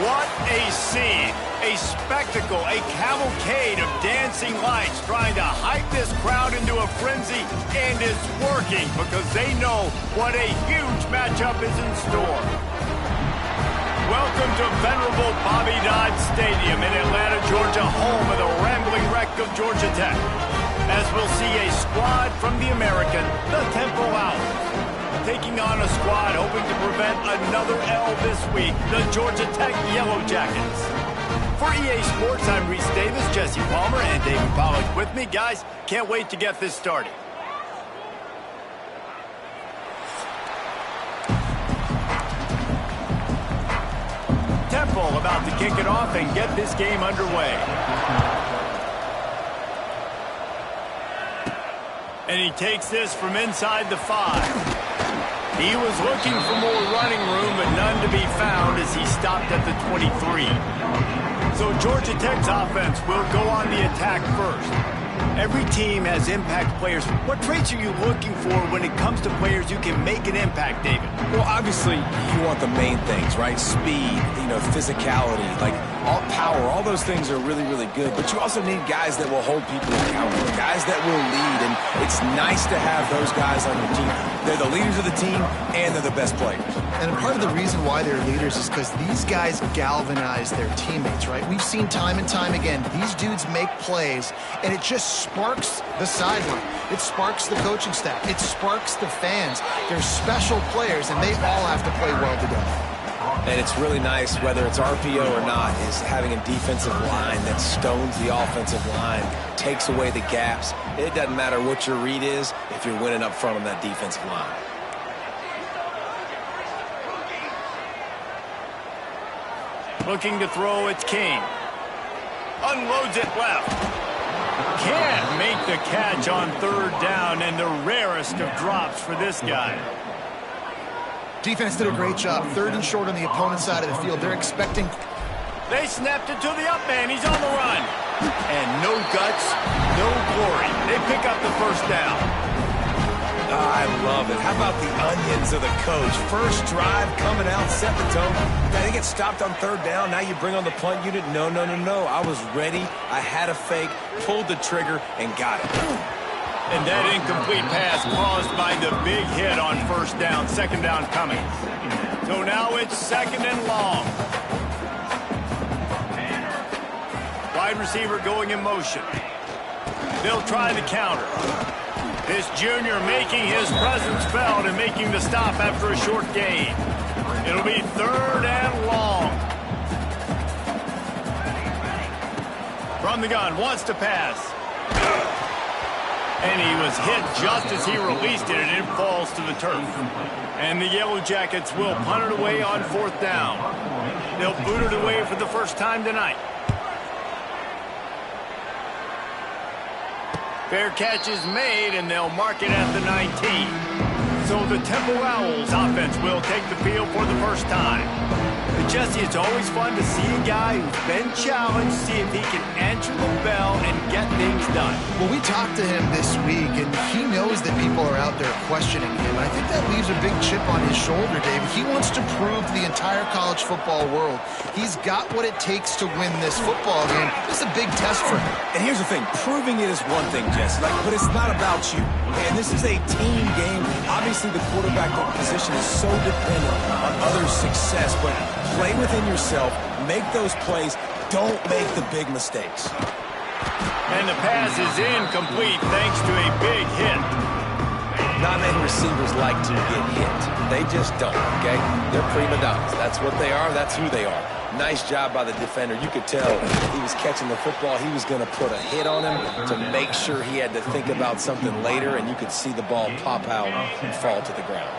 What a scene, a spectacle, a cavalcade of dancing lights trying to hype this crowd into a frenzy, and it's working because they know what a huge matchup is in store. Welcome to venerable Bobby Dodd Stadium in Atlanta, Georgia, home of the rambling wreck of Georgia Tech, as we'll see a squad from the American, the Temple Owls, taking on a squad hoping to prevent another L this week, the Georgia Tech Yellow Jackets. For EA Sports, I'm Reese Davis, Jesse Palmer, and David Pollack with me. Guys, can't wait to get this started. Temple about to kick it off and get this game underway. And he takes this from inside the 5. He was looking for more running room, but none to be found as he stopped at the 23. So Georgia Tech's offense will go on the attack first. Every team has impact players. What traits are you looking for when it comes to players who can make an impact, David? Well, obviously, you want the main things, right? Speed, physicality, like all power, all those things are really, really good. But you also need guys that will hold people accountable, guys that will lead. And it's nice to have those guys on your team. They're the leaders of the team, and they're the best players. And part of the reason why they're leaders is because these guys galvanize their teammates, right? We've seen time and time again, these dudes make plays, and it just sparks the sideline. It sparks the coaching staff. It sparks the fans. They're special players, and they all have to play well together. And it's really nice, whether it's RPO or not, is having a defensive line that stones the offensive line, takes away the gaps. It doesn't matter what your read is if you're winning up front on that defensive line. Looking to throw, it's King. Unloads it left. Can't make the catch on third down, and the rarest of drops for this guy. Defense did a great job. 3rd and short on the opponent's side of the field. They're expecting... They snapped it to the up man. He's on the run. And no guts, no glory. They pick up the first down. I love it. How about the onions of the coach? First drive, coming out, set the tone. Now they get stopped on 3rd down. Now you bring on the punt unit. No. I was ready. I had a fake, pulled the trigger, and got it. And that incomplete pass caused by the big hit on 1st down. 2nd down coming. So now it's 2nd and long. Wide receiver going in motion. They'll try the counter. This junior making his presence felt and making the stop after a short gain. It'll be 3rd and long. From the gun, wants to pass. And he was hit just as he released it, and it falls to the turf. And the Yellow Jackets will punt it away on 4th down. They'll boot it away for the first time tonight. Fair catch is made, and they'll mark it at the 19. So the Temple Owls offense will take the field for the first time. But Jesse, it's always fun to see a guy who's been challenged, see if he can answer the bell and get things done. Well, we talked to him this week, and he knows that people are out there questioning him. I think that leaves a big chip on his shoulder, David. He wants to prove to the entire college football world he's got what it takes to win this football game. This is a big test for him. And here's the thing. Proving it is one thing, Jesse, but it's not about you. And this is a team game. Obviously, the quarterback position is so dependent on others' success, but play within yourself, make those plays, don't make the big mistakes. And the pass is incomplete thanks to a big hit. Not many receivers like to get hit. They just don't, okay? They're prima donnas. That's what they are. That's who they are. Nice job by the defender. You could tell he was catching the football. He was going to put a hit on him to make sure he had to think about something later, and you could see the ball pop out and fall to the ground.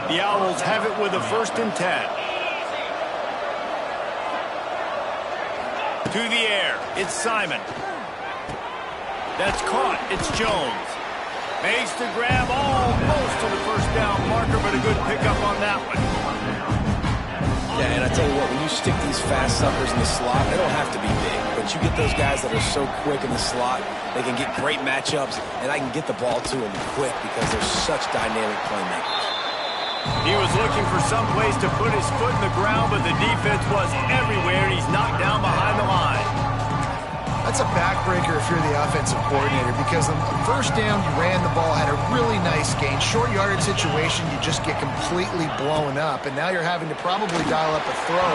The Owls have it with a 1st and 10. To the air, it's Simon. That's caught, it's Jones. Makes the grab almost to the 1st down marker, but a good pickup on that one. Yeah, and I tell you what, when you stick these fast suckers in the slot, they don't have to be big, but you get those guys that are so quick in the slot, they can get great matchups, and I can get the ball to them quick because they're such dynamic playmakers. He was looking for some place to put his foot in the ground, but the defense was everything heartbreaker if you're the offensive coordinator, because on the first down, you ran the ball, had a really nice gain. Short yardage situation, you just get completely blown up, and now you're having to probably dial up a throw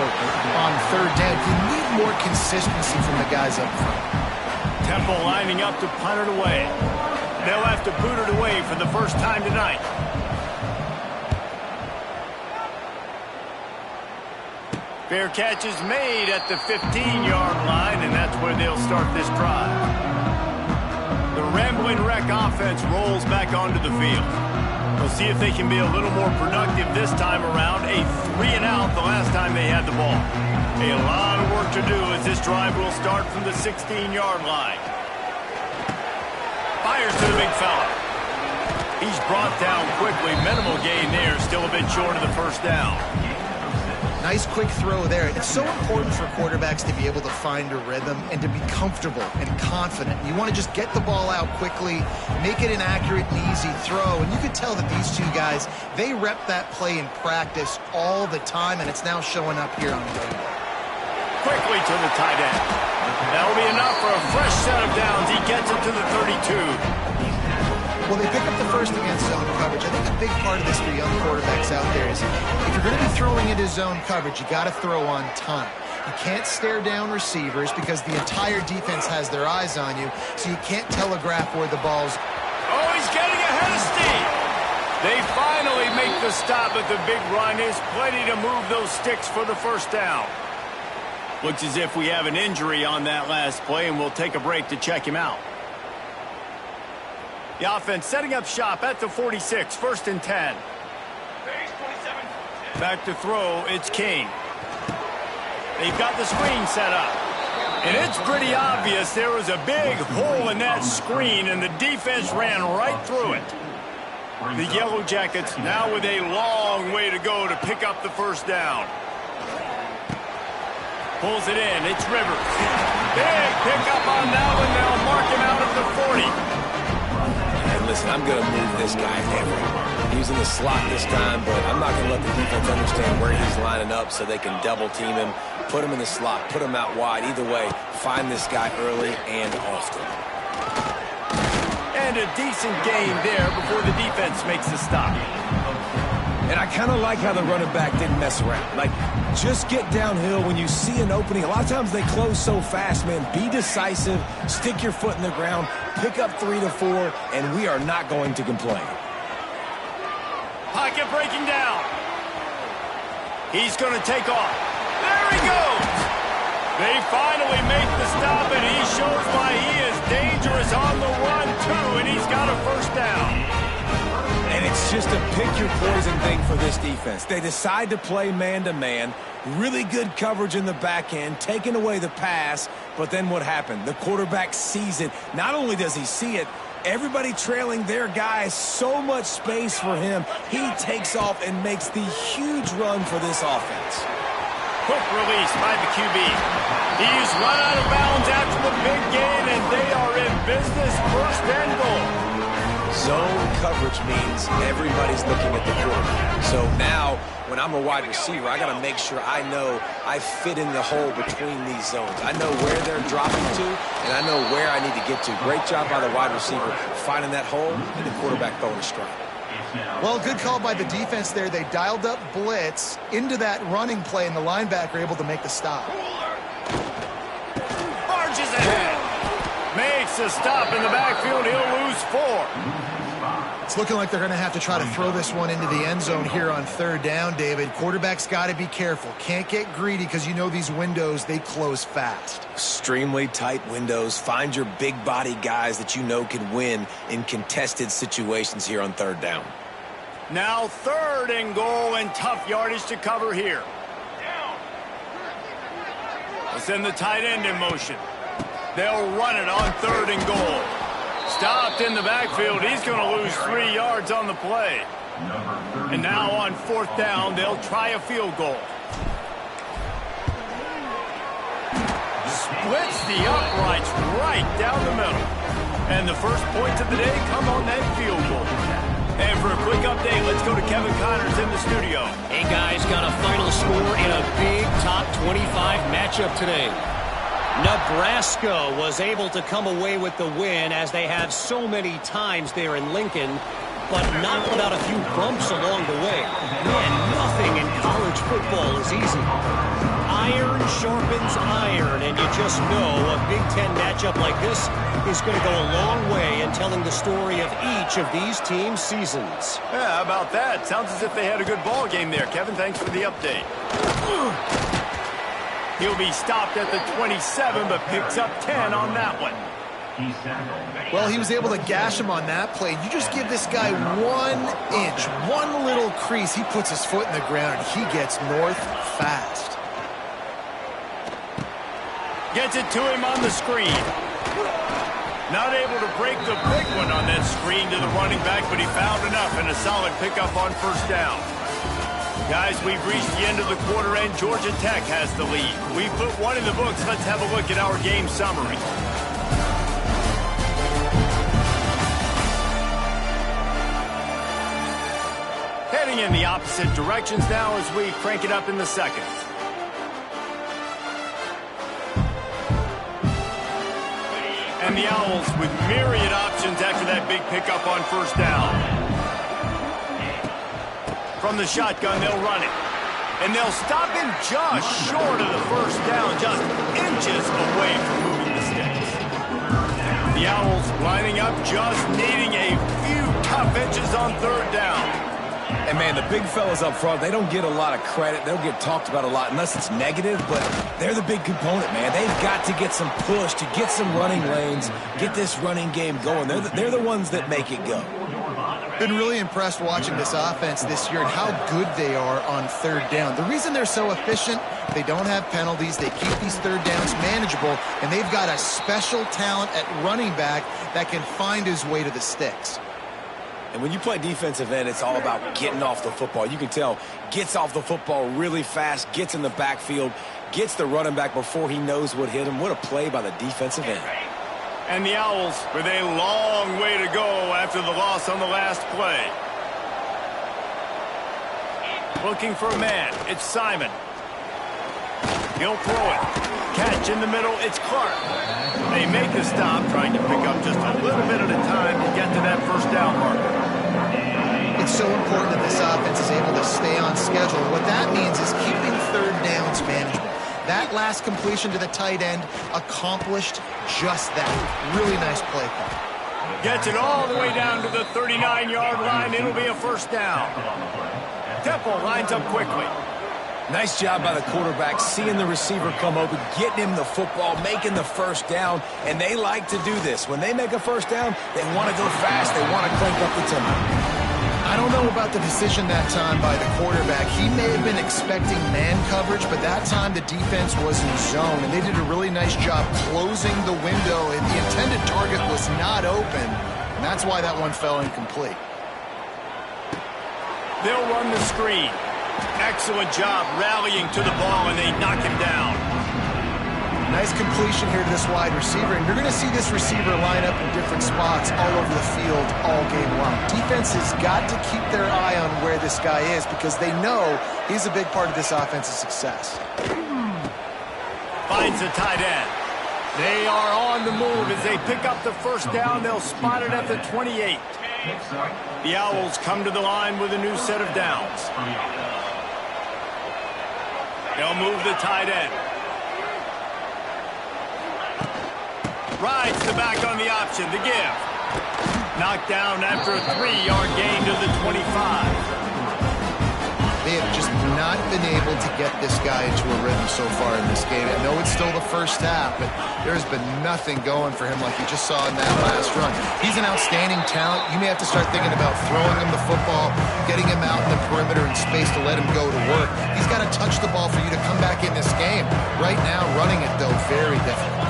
on third down. You need more consistency from the guys up front. Temple lining up to punt it away. They'll have to boot it away for the first time tonight. Fair catch is made at the 15-yard line, and that's where they'll start this drive. The Rambling Wreck offense rolls back onto the field. We'll see if they can be a little more productive this time around. A 3-and-out the last time they had the ball. A lot of work to do as this drive will start from the 16-yard line. Fires to the big fella. He's brought down quickly. Minimal gain there. Still a bit short of the first down. Nice quick throw there. It's so important for quarterbacks to be able to find a rhythm and to be comfortable and confident. You want to just get the ball out quickly, make it an accurate and easy throw. And you can tell that these two guys, they rep that play in practice all the time, and it's now showing up here on game day. Quickly to the tight end. That'll be enough for a fresh set of downs. He gets it to the 32. Well, they pick up the first against zone coverage. I think a big part of this for young quarterbacks out there is if you're going to be throwing into zone coverage, you got to throw on time. You can't stare down receivers because the entire defense has their eyes on you, so you can't telegraph where the ball's. Oh, he's getting ahead of steam. They finally make the stop, but the big run is plenty to move those sticks for the first down. Looks as if we have an injury on that last play, and we'll take a break to check him out. The offense setting up shop at the 46, 1st and 10. Back to throw, it's King. They've got the screen set up. And it's pretty obvious there was a big hole in that screen, and the defense ran right through it. The Yellow Jackets now with a long way to go to pick up the first down. Pulls it in, it's Rivers. Big pickup on that one, they'll mark him out at the 40. Listen, I'm going to move this guy everywhere. He's in the slot this time, but I'm not going to let the defense understand where he's lining up so they can double team him, put him in the slot, put him out wide. Either way, find this guy early and often. And a decent gain there before the defense makes the stop. And I kind of like how the running back didn't mess around. Like, just get downhill when you see an opening. A lot of times they close so fast, man. Be decisive, stick your foot in the ground, pick up 3 to 4, and we are not going to complain. Pocket breaking down. He's going to take off. There he goes. They finally make the stop, and he shows why he is dangerous on the run, too, and he's got a first down. And it's just a pick-your-poison thing for this defense. They decide to play man-to-man, really good coverage in the back end, taking away the pass, but then what happened? The quarterback sees it. Not only does he see it, everybody trailing their guy, so much space for him. He takes off and makes the huge run for this offense. Quick release by the QB. He's run out of bounds after the big gain, and they are in business, 1st and goal. Zone coverage means everybody's looking at the quarterback. So now, when I'm a wide receiver, I got to make sure I know I fit in the hole between these zones. I know where they're dropping to, and I know where I need to get to. Great job by the wide receiver finding that hole, and the quarterback throwing a strike. Well, good call by the defense there. They dialed up blitz into that running play, and the linebacker able to make the stop. Marches ahead. Makes a stop in the backfield. He'll lose 4. It's looking like they're going to have to try to throw this one into the end zone here on 3rd down, David. Quarterback's got to be careful. Can't get greedy because you know these windows, they close fast. Extremely tight windows. Find your big body guys that you know can win in contested situations here on 3rd down. Now 3rd and goal, and tough yardage to cover here. Let's send the tight end in motion. They'll run it on 3rd and goal. Stopped in the backfield. He's going to lose 3 yards on the play. And now on 4th down, they'll try a field goal. Splits the uprights right down the middle. And the first points of the day come on that field goal. And for a quick update, let's go to Kevin Connors in the studio. Hey, guys, got a final score in a big top 25 matchup today. Nebraska was able to come away with the win, as they have so many times there in Lincoln, but not without a few bumps along the way. Man, nothing in college football is easy. Iron sharpens iron, and you just know a Big Ten matchup like this is going to go a long way in telling the story of each of these teams' seasons. Yeah, how about that? Sounds as if they had a good ball game there. Kevin, thanks for the update. He'll be stopped at the 27, but picks up 10 on that one. Well, he was able to gash him on that play. You just give this guy 1 inch, one little crease. He puts his foot in the ground, and he gets north fast. Gets it to him on the screen. Not able to break the big one on that screen to the running back, but he found enough and a solid pickup on first down. Guys, we've reached the end of the quarter, and Georgia Tech has the lead. We've put one in the books. Let's have a look at our game summary. Heading in the opposite directions now as we crank it up in the second. And the Owls with myriad options after that big pickup on first down. From the shotgun, they'll run it. And they'll stop him just short of the first down, just inches away from moving the sticks. The Owls lining up, just needing a few tough inches on third down. And, man, the big fellas up front, they don't get a lot of credit. They'll get talked about a lot unless it's negative, but they're the big component, man. They've got to get some push, to get some running lanes, get this running game going. They're the ones that make it go. Been really impressed watching this offense this year and how good they are on third down. The reason they're so efficient, they don't have penalties, they keep these third downs manageable, and they've got a special talent at running back that can find his way to the sticks. And when you play defensive end, it's all about getting off the football. You can tell, gets off the football really fast, gets in the backfield, gets the running back before he knows what hit him. What a play by the defensive end. And the Owls with a long way to go after the loss on the last play. Looking for a man. It's Simon. He'll throw it. Catch in the middle. It's Clark. They make a stop, trying to pick up just a little bit at a time to get to that first down marker. It's so important that this offense is able to stay on schedule. What that means is keeping third downs manageable. That last completion to the tight end accomplished just that. Really nice play call. Gets it all the way down to the 39-yard line. It'll be a first down. Temple lines up quickly. Nice job by the quarterback, seeing the receiver come open, getting him the football, making the first down, and they like to do this. When they make a first down, they want to go fast. They want to crank up the tempo. I don't know about the decision that time by the quarterback. He may have been expecting man coverage, but that time the defense was in zone, and they did a really nice job closing the window, and the intended target was not open, and that's why that one fell incomplete. They'll run the screen. Excellent job rallying to the ball, and they knock him down. Nice completion here to this wide receiver, and you're going to see this receiver line up in different spots all over the field all game long. Defense has got to keep their eye on where this guy is because they know he's a big part of this offense's success. Finds the tight end. They are on the move as they pick up the first down. They'll spot it at the 28. The Owls come to the line with a new set of downs. They'll move the tight end. Rides the back on the option, the give. Knocked down after a 3-yard gain to the 25. They have just not been able to get this guy into a rhythm so far in this game. I know it's still the first half, but there's been nothing going for him like you just saw in that last run. He's an outstanding talent. You may have to start thinking about throwing him the football, getting him out in the perimeter in space to let him go to work. He's got to touch the ball for you to come back in this game. Right now, running it, though, very difficult.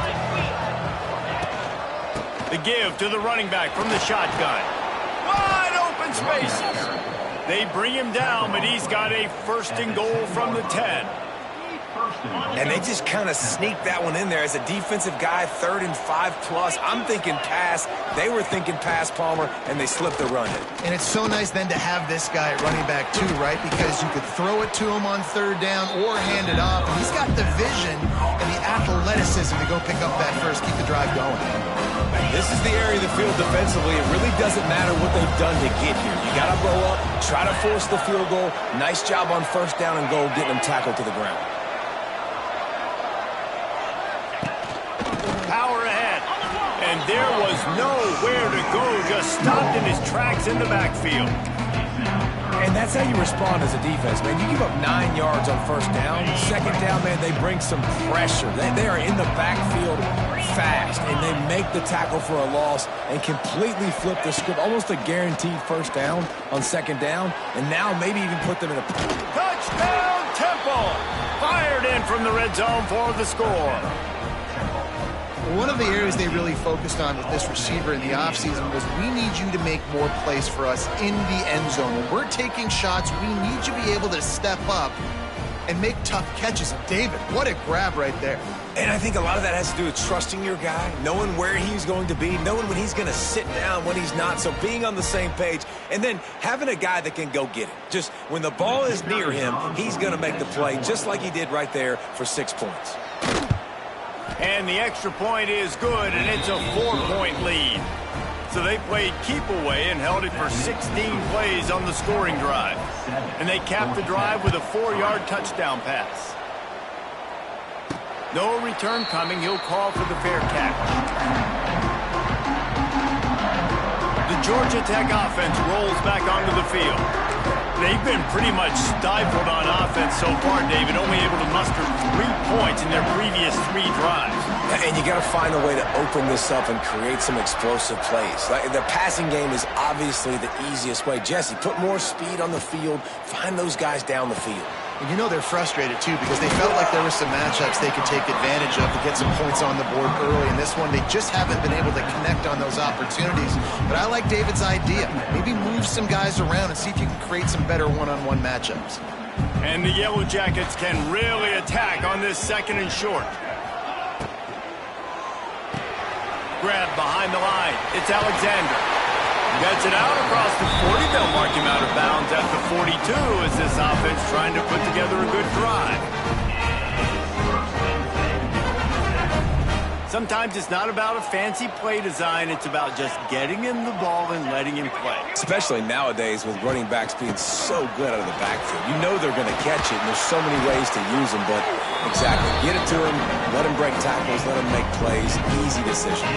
The give to the running back from the shotgun. Wide open spaces. They bring him down, but he's got a first and goal from the 10. And they just kind of sneaked that one in there. As a defensive guy, 3rd and 5+. I'm thinking pass. They were thinking pass, Palmer, and they slipped the run in. And it's so nice then to have this guy at running back too, right? Because you could throw it to him on 3rd down or hand it off. And he's got the vision and the athleticism to go pick up that first, keep the drive going. This is the area of the field defensively. It really doesn't matter what they've done to get here. You got to roll up, try to force the field goal. Nice job on 1st down and goal, getting them tackled to the ground. Power ahead. And there was nowhere to go, just stopped in his tracks in the backfield. And that's how you respond as a defense, man. You give up 9 yards on 1st down. 2nd down, man, they bring some pressure. They are in the backfield fast, and they make the tackle for a loss and completely flip the script. Almost a guaranteed 1st down on 2nd down, and now maybe even put them in a... Touchdown, Temple! Fired in from the red zone for the score. One of the areas they really focused on with this receiver in the offseason was we need you to make more plays for us in the end zone. When we're taking shots, we need you to be able to step up and make tough catches. And David, what a grab right there. And I think a lot of that has to do with trusting your guy, knowing where he's going to be, knowing when he's going to sit down, when he's not. So being on the same page, and then having a guy that can go get it. Just when the ball is near him, he's going to make the play, just like he did right there for 6 points. And the extra point is good, and it's a 4-point lead. So they played keep away and held it for 16 plays on the scoring drive. And they capped the drive with a 4-yard touchdown pass. No return coming. He'll call for the fair catch. The Georgia Tech offense rolls back onto the field. They've been pretty much stifled on offense so far, David, only able to muster 3 points in their previous 3 drives. And you got to find a way to open this up and create some explosive plays. Like the passing game is obviously the easiest way. Jesse, put more speed on the field. Find those guys down the field. And you know they're frustrated, too, because they felt like there were some matchups they could take advantage of to get some points on the board early. In this one, they just haven't been able to connect on those opportunities. But I like David's idea. Maybe move some guys around and see if you can create some better one-on-one matchups. And the Yellow Jackets can really attack on this 2nd and short. Grab behind the line. It's Alexander. Gets it out across the 40. They'll mark him out of bounds at the 42 as this offense trying to put together a good drive. Sometimes it's not about a fancy play design. It's about just getting him the ball and letting him play. Especially nowadays with running backs being so good out of the backfield. You know they're going to catch it, and there's so many ways to use them. But exactly, get it to him, let him break tackles, let him make plays. Easy decision.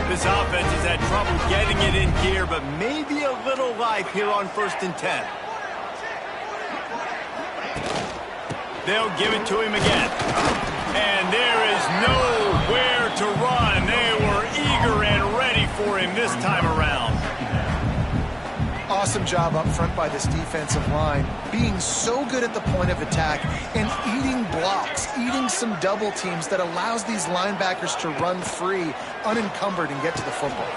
This offense has had trouble getting it in gear, but maybe a little life here on 1st and 10. They'll give it to him again. And there is nowhere to run. They were eager and ready for him this time around. Awesome job up front by this defensive line, being so good at the point of attack and eating blocks, eating some double teams that allows these linebackers to run free, unencumbered, and get to the football.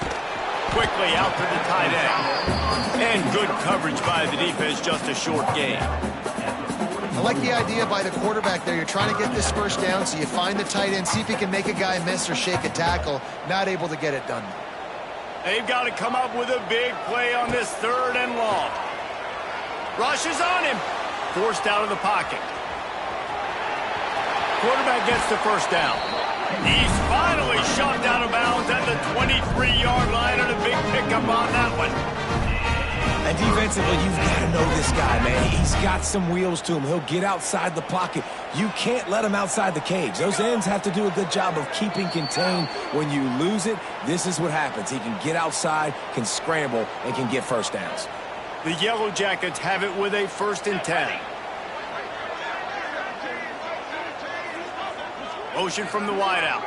Quickly out to the tight end. And good coverage by the defense, just a short gain. I like the idea by the quarterback there. You're trying to get this 1st down, so you find the tight end, see if he can make a guy miss or shake a tackle. Not able to get it done. They've got to come up with a big play on this 3rd and long. Rushes on him. Forced out of the pocket. Quarterback gets the 1st down. He's finally shoved out of bounds at the 23-yard line, and a big pickup on that one. And defensively, you've got to know this guy, man. He's got some wheels to him. He'll get outside the pocket. You can't let him outside the cage. Those ends have to do a good job of keeping contained. When you lose it, this is what happens. He can get outside, can scramble, and can get 1st downs. The Yellow Jackets have it with a 1st and 10. Motion from the wideout.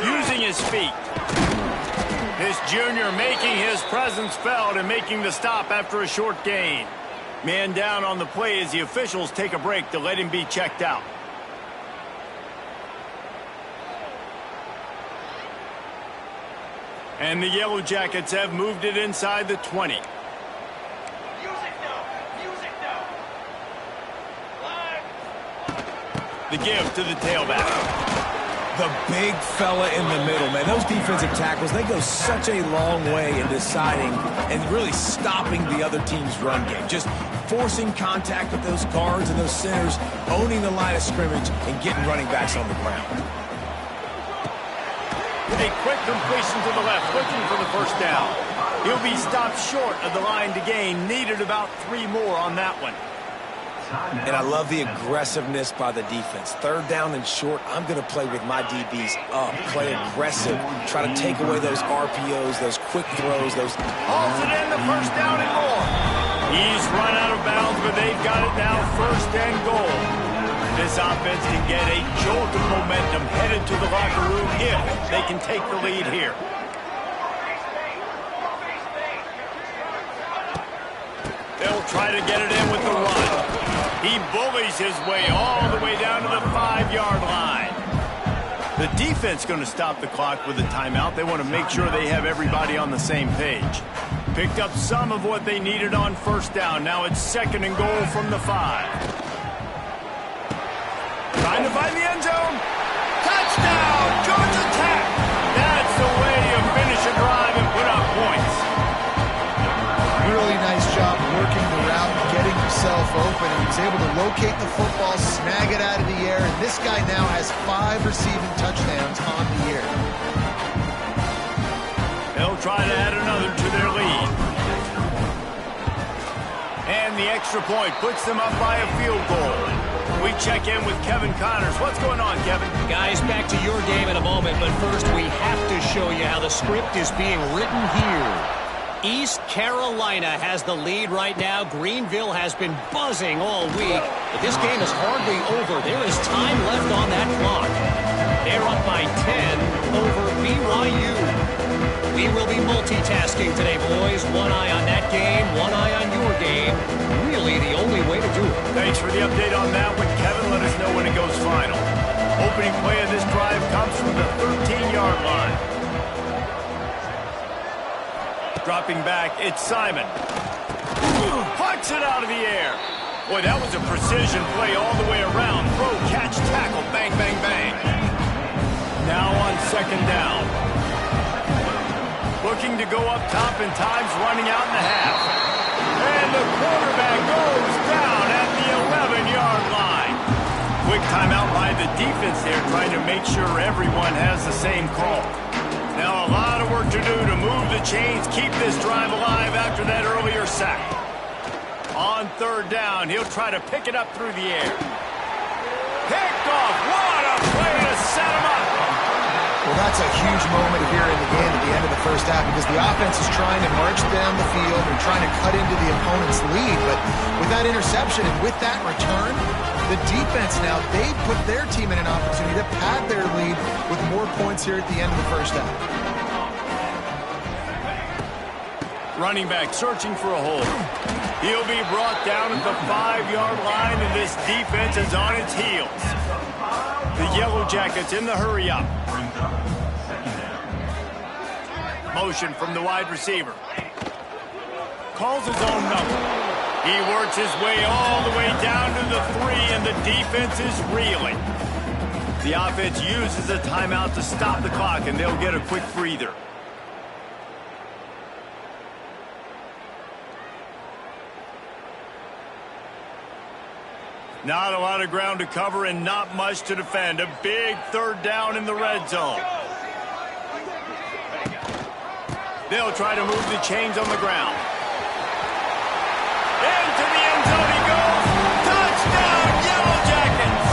Using his feet. This junior making his presence felt and making the stop after a short gain. Man down on the play as the officials take a break to let him be checked out. And the Yellow Jackets have moved it inside the 20. The give to the tailback. The big fella in the middle, man. Those defensive tackles, they go such a long way in deciding and really stopping the other team's run game. Just forcing contact with those guards and those centers, owning the line of scrimmage, and getting running backs on the ground. A quick completion to the left, looking for the first down. He'll be stopped short of the line to gain. Needed about 3 more on that one. And I love the aggressiveness by the defense. Third down and short, I'm going to play with my DBs up, play aggressive, try to take away those RPOs, those quick throws, those... Hauls it in, the first down and more. He's run out of bounds, but they've got it now, first and goal. This offense can get a jolt of momentum headed to the locker room if they can take the lead here. They'll try to get it in with the run. He bullies his way all the way down to the 5-yard line. The defense going to stop the clock with a timeout. They want to make sure they have everybody on the same page. Picked up some of what they needed on first down. Now it's second and goal from the 5. Trying to find the end zone. Touchdown, Georgia Tech. That's the way you finish a drive and put up points. Really nice job working the route and getting himself open. He was able to locate the football, snag it out of the air, and this guy now has 5 receiving touchdowns on the year. They'll try to add another to their lead. And the extra point puts them up by a field goal. We check in with Kevin Connors. What's going on, Kevin? Guys, back to your game in a moment, but first we have to show you how the script is being written here. East Carolina has the lead right now. Greenville has been buzzing all week, but this game is hardly over. There is time left on that clock. They're up by 10 over BYU. We will be multitasking today, boys. One eye on that game, one eye on your game. Really the only way to do it. Thanks for the update on that one, Kevin. Let us know when it goes final. Opening play of this drive comes from the 13-yard line. Dropping back, it's Simon. Pucks it out of the air. Boy, that was a precision play all the way around. Throw, catch, tackle, bang, bang, bang. Now on second down. Looking to go up top, and time's running out in the half. And the quarterback goes down at the 11-yard line. Quick timeout by the defense there, trying to make sure everyone has the same call. Now a lot of work to do to move the chains, keep this drive alive after that earlier sack. On third down, he'll try to pick it up through the air. Picked off. What a play to set him up. Well, that's a huge moment here in the game at the end of the first half because the offense is trying to march down the field and trying to cut into the opponent's lead. But with that interception and with that return, the defense now, they put their team in an opportunity to pad their lead with more points here at the end of the first half. Running back searching for a hole. He'll be brought down at the 5-yard line, and this defense is on its heels. The Yellow Jackets in the hurry-up. Motion from the wide receiver. Calls his own number. He works his way all the way down to the 3, and the defense is reeling. The offense uses a timeout to stop the clock, and they'll get a quick breather. Not a lot of ground to cover and not much to defend. A big third down in the red zone. They'll try to move the chains on the ground. Into the end zone he goes. Touchdown, Yellow Jackets!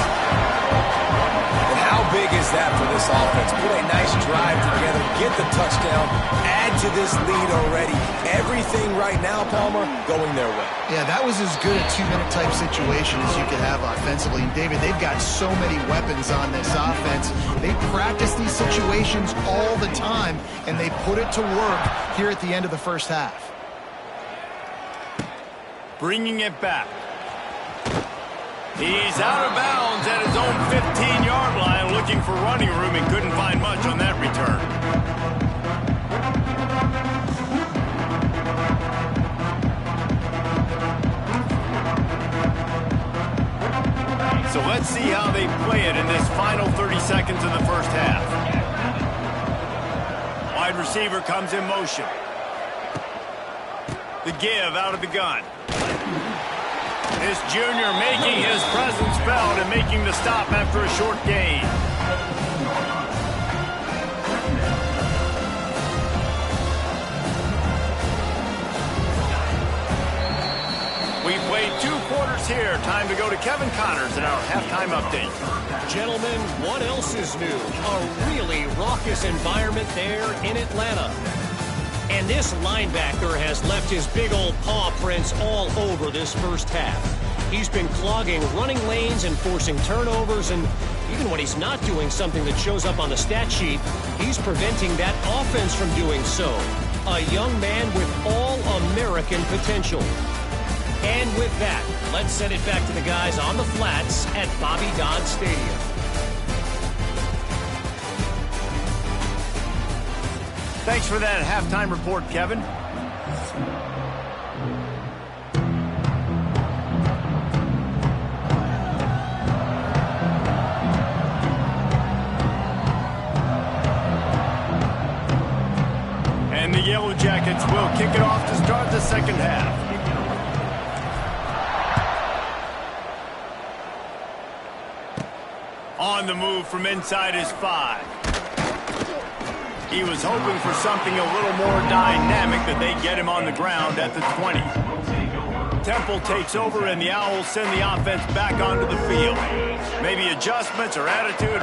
And how big is that for this offense? Put a nice drive together, get the touchdown, add to this lead already. Everything right now, Palmer, going their way. Yeah, that was as good a 2-minute type situation as you could have offensively. And David, they've got so many weapons on this offense. They practice these situations all the time, and they put it to work here at the end of the first half. Bringing it back. He's out of bounds at his own 15-yard line, looking for running room and couldn't find much on that return. So Let's see how they play it in this final 30 seconds of the first half. Wide receiver comes in motion. The give out of the gun. This junior making his presence felt and making the stop after a short gain. We played 2 quarters here. Time to go to Kevin Connors in our halftime update. Gentlemen, what else is new? A really raucous environment there in Atlanta. And this linebacker has left his big old paw prints all over this first half. He's been clogging running lanes and forcing turnovers, and even when he's not doing something that shows up on the stat sheet, he's preventing that offense from doing so. A young man with all-American potential. And with that, let's send it back to the guys on the flats at Bobby Dodd Stadium. Thanks for that halftime report, Kevin. And the Yellow Jackets will kick it off to start the second half. On the move from inside his 5. He was hoping for something a little more dynamic, that they get him on the ground at the 20. Temple takes over, and the Owls send the offense back onto the field. Maybe adjustments or attitude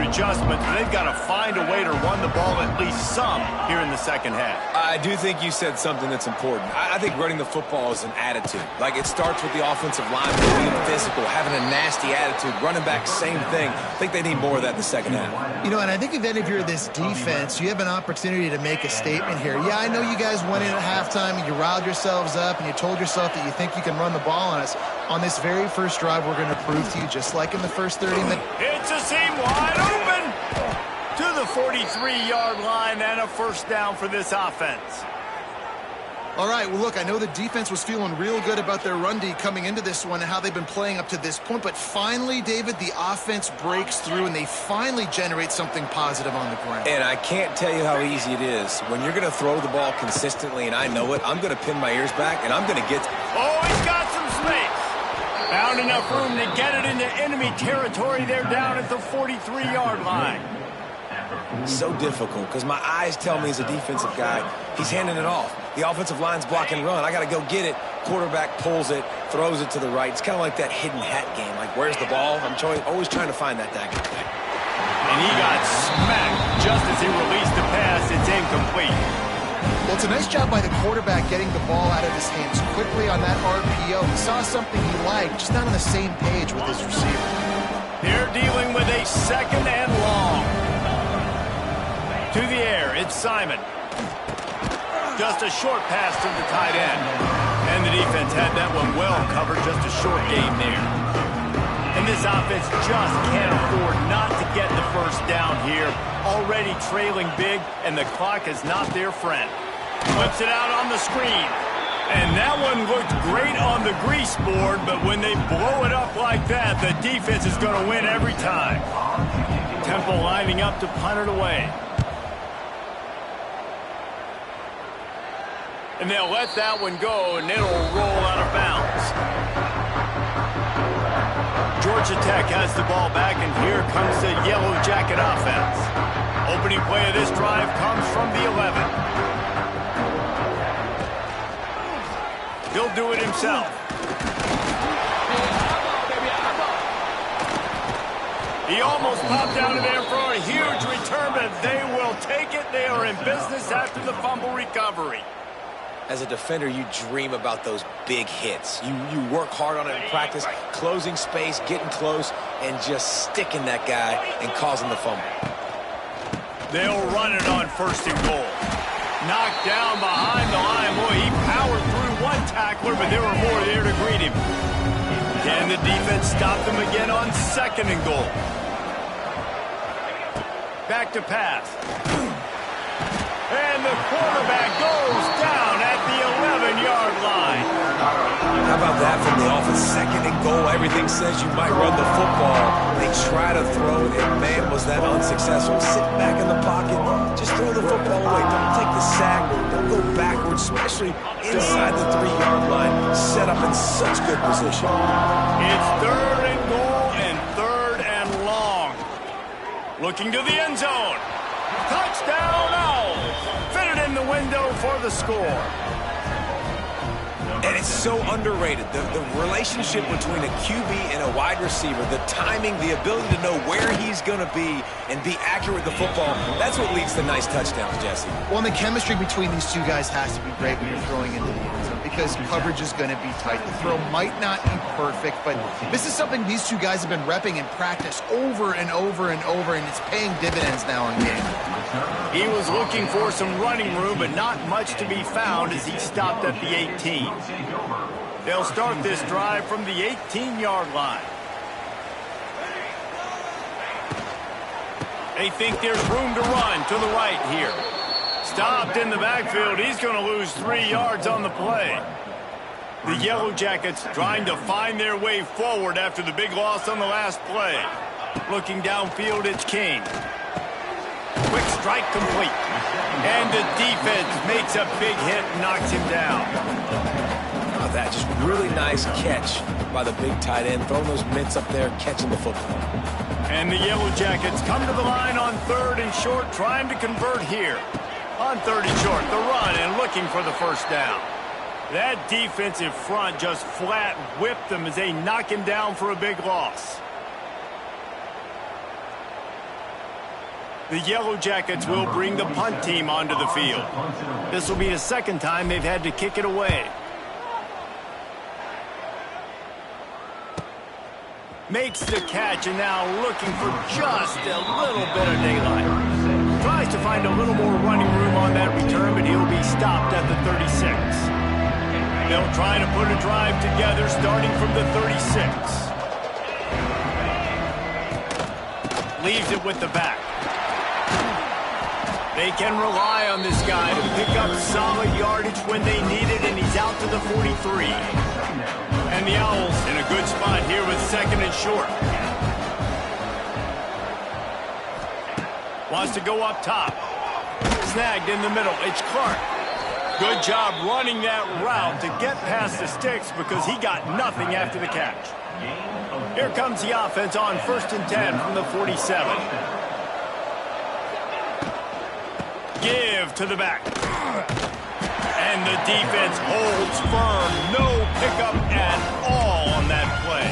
adjustments, but they've got to find a way to run the ball at least some here in the second half. I do think you said something that's important. I think running the football is an attitude. Like, it starts with the offensive line being physical, having a nasty attitude. Running back, same thing. I think they need more of that in the second half. You know, and I think if you're this defense, you have an opportunity to make a statement here. Yeah, I know you guys went in at halftime and you riled yourselves up and you told yourself that you think you can run the ball on us. On this very first drive, we're going to prove to you, just like in the first 30 minutes. It's a seam wide open to the 43-yard line, and a first down for this offense. All right, well, look, I know the defense was feeling real good about their run D coming into this one and how they've been playing up to this point, but finally, David, the offense breaks through and they finally generate something positive on the ground. And I can't tell you how easy it is. When you're going to throw the ball consistently, and I know it, I'm going to pin my ears back, and I'm going to get... Oh, he's got some space. Found enough room to get it into enemy territory. They're down at the 43-yard line. So difficult, because my eyes tell me as a defensive guy, he's handing it off. The offensive line's block and run. I got to go get it. Quarterback pulls it, throws it to the right. It's kind of like that hidden hat game. Like, where's the ball? I'm always trying to find that daggone thing. And he got smacked just as he released the pass. It's incomplete. Well, it's a nice job by the quarterback getting the ball out of his hands quickly on that RPO. He saw something he liked, just not on the same page with his receiver. They're dealing with a second and long. To the air, it's Simon. Just a short pass to the tight end. And the defense had that one well covered, just a short gain there. And this offense just can't afford not to get the first down here. Already trailing big, and the clock is not their friend. Flips it out on the screen. And that one looked great on the grease board, but when they blow it up like that, the defense is going to win every time. Temple lining up to punt it away. And they'll let that one go, and it'll roll out of bounds. Georgia Tech has the ball back, and here comes the Yellow Jacket offense. Opening play of this drive comes from the 11. He'll do it himself. He almost popped out of there for a huge return, but they will take it. They are in business after the fumble recovery. As a defender, you dream about those big hits. You work hard on it in practice, closing space, getting close, and just sticking that guy and causing the fumble. They'll run it on first and goal. Knocked down behind the line. Boy, he powered through one tackler, but there were more there to greet him. Can the defense stop them again on second and goal? Back to pass. And the quarterback goes down at the 11-yard line. How about that from the offense? 2nd and goal. Everything says you might run the football. They try to throw it, and man, was that unsuccessful. Sitting back in the pocket, just throw the football away. Don't take the sack. Don't go backwards, especially inside the 3-yard line. Set up in such good position. It's 3rd and goal and 3rd and long. Looking to the end zone. Touchdown Owls. Fitted in the window for the score. And it's so underrated. The relationship between a QB and a wide receiver, the timing, the ability to know where he's going to be and be accurate with the football, that's what leads to nice touchdowns, Jesse. Well, and the chemistry between these two guys has to be great when you're throwing into the end zone because coverage is going to be tight. The throw might not be perfect, but this is something these two guys have been repping in practice over and over and over, and it's paying dividends now in game. He was looking for some running room, but not much to be found as he stopped at the 18. They'll start this drive from the 18-yard line. They think there's room to run to the right here. Stopped in the backfield. He's going to lose 3 yards on the play. The Yellow Jackets trying to find their way forward after the big loss on the last play. Looking downfield, it's King. Quick strike complete. And the defense makes a big hit and knocks him down. That just really nice catch by the big tight end. Throwing those mitts up there, catching the football. And the Yellow Jackets come to the line on 3rd and short, trying to convert here. On 3rd and short, the run and looking for the first down. That defensive front just flat whipped them as they knock him down for a big loss. The Yellow Jackets will bring the punt team onto the field. This will be the 2nd time they've had to kick it away. Makes the catch and now looking for just a little bit of daylight. Tries to find a little more running room on that return, but he'll be stopped at the 36. They'll try to put a drive together starting from the 36. Leaves it with the back. They can rely on this guy to pick up solid yardage when they need it, and he's out to the 43. And the Owls in a good spot here with 2nd and short. Wants to go up top. Snagged in the middle. It's Clark. Good job running that route to get past the sticks because he got nothing after the catch. Here comes the offense on 1st and 10 from the 47. Give to the back. And the defense holds firm. No pickup at all on that play.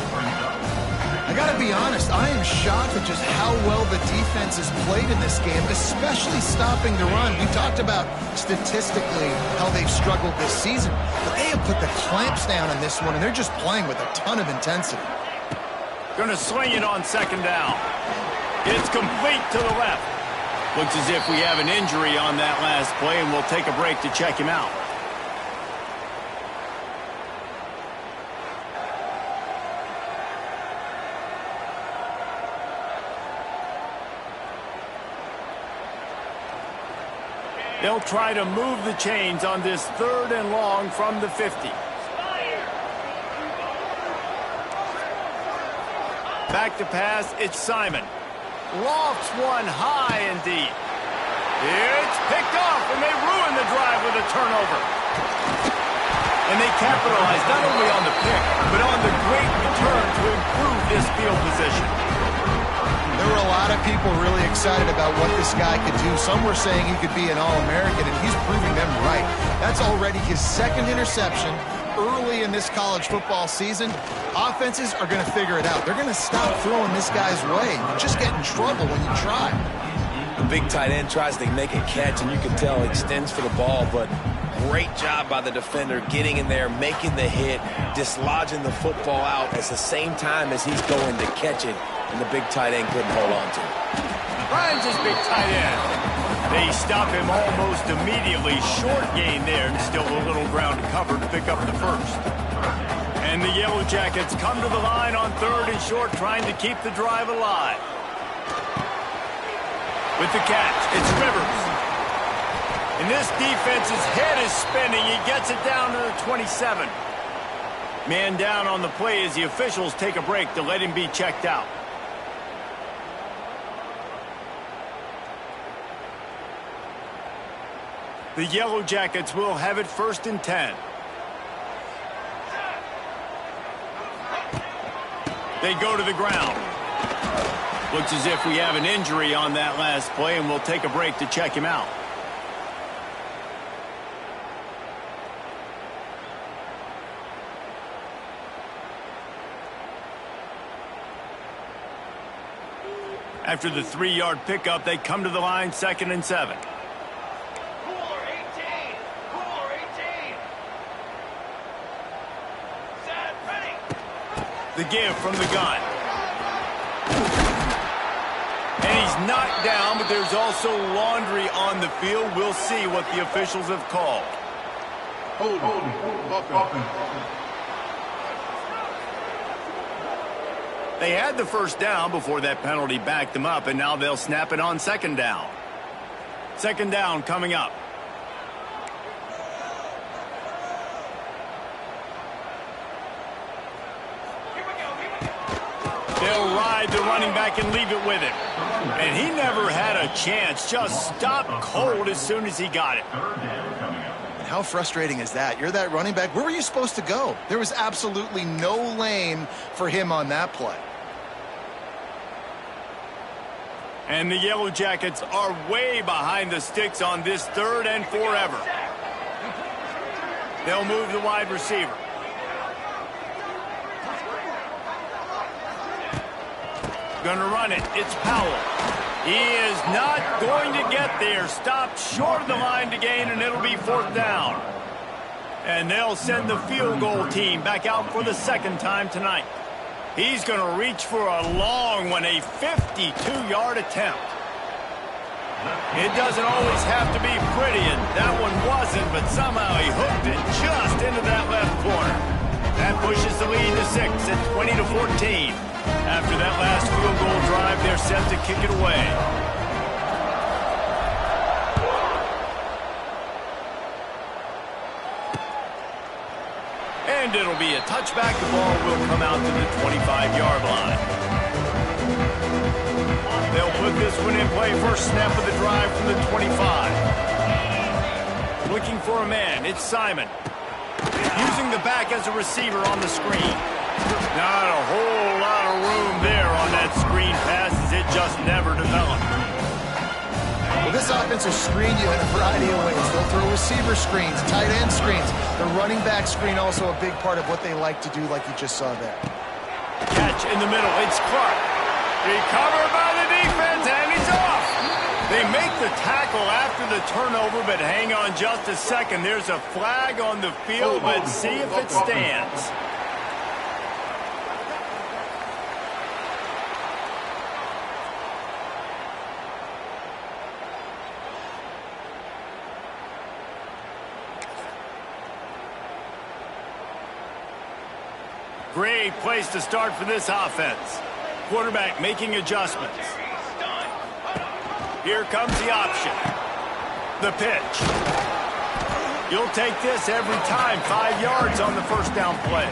I got to be honest, I am shocked at just how well the defense has played in this game, especially stopping the run. We talked about statistically how they've struggled this season, but they have put the clamps down in this one, and they're just playing with a ton of intensity. Going to swing it on 2nd down. It's complete to the left. Looks as if we have an injury on that last play, and we'll take a break to check him out. They'll try to move the chains on this 3rd and long from the 50. Back to pass, it's Simon. Lofts one high and deep. It's picked off, and they ruin the drive with a turnover. And they capitalize not only on the pick, but on the great return to improve this field position. There were a lot of people really excited about what this guy could do. Some were saying he could be an All-American, and he's proving them right. That's already his 2nd interception early in this college football season. Offenses are going to figure it out. They're going to stop throwing this guy's way. You just get in trouble when you try. The big tight end tries to make a catch, and you can tell he extends for the ball, but great job by the defender getting in there, making the hit, dislodging the football out at the same time as he's going to catch it, and the big tight end couldn't hold on to it. Ryan's his big tight end. They stop him almost immediately. Short gain there, and still a little ground to cover to pick up the first. And the Yellow Jackets come to the line on 3rd and short, trying to keep the drive alive. With the catch, it's Rivers. And this defense's head is spinning. He gets it down to the 27. Man down on the play as the officials take a break to let him be checked out. The Yellow Jackets will have it 1st and 10. They go to the ground. Looks as if we have an injury on that last play, and we'll take a break to check him out. After the 3-yard pickup, they come to the line 2nd and 7. The give from the gun. And he's knocked down, but there's also laundry on the field. We'll see what the officials have called. They had the 1st down before that penalty backed them up, and now they'll snap it on 2nd down. 2nd down coming up. They'll ride the running back and leave it with him. And he never had a chance. Just stopped cold as soon as he got it. And how frustrating is that? You're that running back. Where were you supposed to go? There was absolutely no lane for him on that play. And the Yellow Jackets are way behind the sticks on this 3rd and forever. They'll move the wide receiver. Gonna run it. It's Powell. He is not going to get there. Stopped short of the line to gain, and it'll be 4th down. And they'll send the field goal team back out for the 2nd time tonight. He's going to reach for a long one, a 52-yard attempt. It doesn't always have to be pretty, and that one wasn't, but somehow he hooked it just into that left corner. That pushes the lead to 6 at 20-14. After that last field goal drive, they're set to kick it away. And it'll be a touchback. The ball will come out to the 25-yard line. They'll put this one in play. First snap of the drive from the 25. Looking for a man. It's Simon. Using the back as a receiver on the screen. Not a whole lot of room there on that screen pass, as it just never developed. Well, this offense will screen you in a variety of ways. They'll throw receiver screens, tight end screens. The running back screen also a big part of what they like to do, like you just saw there. Catch in the middle. It's Clark. Recovered by the defense, and he's off. They make the tackle after the turnover, but hang on just a second. There's a flag on the field. Let's see if it stands. Great place to start for this offense. Quarterback making adjustments. Here comes the option. The pitch. You'll take this every time. 5 yards on the 1st down play.